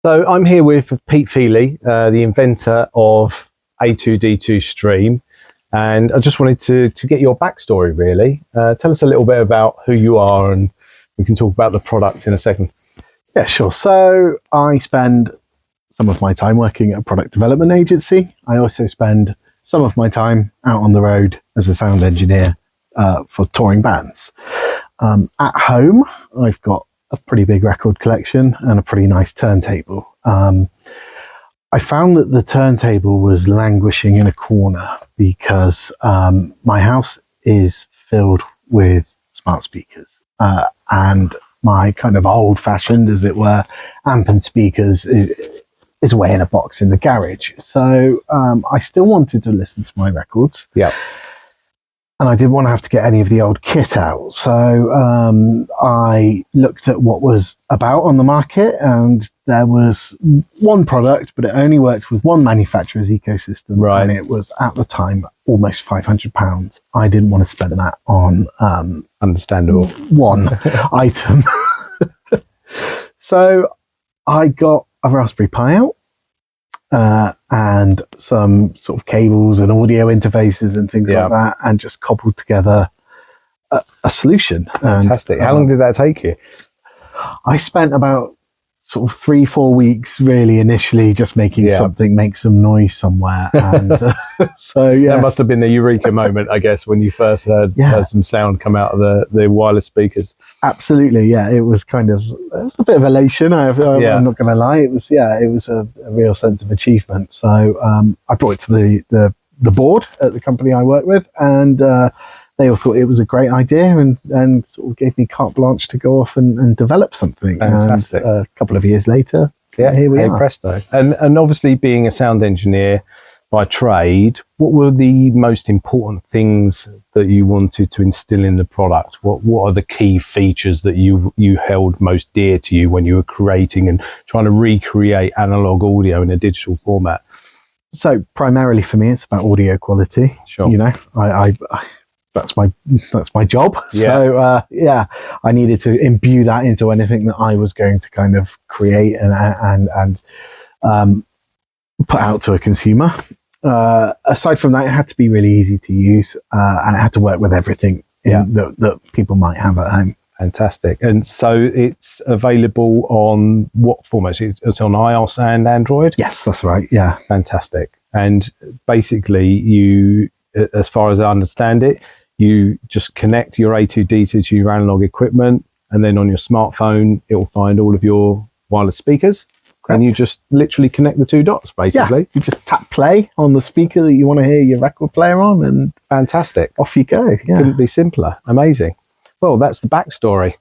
So I'm here with Pete Feely, the inventor of A2D2 Stream, and I just wanted to get your backstory really. Tell us a little bit about who you are, and we can talk about the product in a second. Yeah, sure. So I spend some of my time working at a product development agency. I also spend some of my time out on the road as a sound engineer for touring bands. At home, I've got a pretty big record collection and a pretty nice turntable. I found that the turntable was languishing in a corner because my house is filled with smart speakers and my kind of old-fashioned, as it were, amp and speakers is away in a box in the garage. So I still wanted to listen to my records. Yeah. And I didn't want to have to get any of the old kit out. So I looked at what was about on the market, and there was one product, but it only worked with one manufacturer's ecosystem. Right. And it was, at the time, almost £500. I didn't want to spend that on Understandable. one item. So I got a Raspberry Pi out and some sort of cables and audio interfaces and things like that, and just cobbled together a solution. Fantastic. How long did that take you? I spent about sort of 3-4 weeks really initially just making something make some noise somewhere, and so that must have been the eureka moment, I guess, when you first heard some sound come out of the wireless speakers. Absolutely, it was kind of a bit of elation. I'm not going to lie, it was a real sense of achievement. So I brought it to the board at the company I work with, and they all thought it was a great idea, and sort of gave me carte blanche to go off and develop something. Fantastic. And a couple of years later, here we are. Presto. And obviously, being a sound engineer by trade, what were the most important things that you wanted to instill in the product? What are the key features that you held most dear to you when you were creating and trying to recreate analog audio in a digital format? So primarily for me, it's about audio quality. Sure. You know, I that's my job. So I needed to imbue that into anything that I was going to kind of create and put out to a consumer. Aside from that, it had to be really easy to use, and it had to work with everything that people might have at home. Fantastic. And so it's available on what formats? It's on iOS and Android? Yes, that's right. Yeah. Fantastic. And basically, you, as far as I understand it, you just connect your A2D2 to your analog equipment, and then on your smartphone, it will find all of your wireless speakers. Correct. And you just literally connect the two dots, basically. Yeah, you just tap play on the speaker that you want to hear your record player on, and fantastic. Off you go. Yeah. Couldn't be simpler. Amazing. Well, that's the backstory.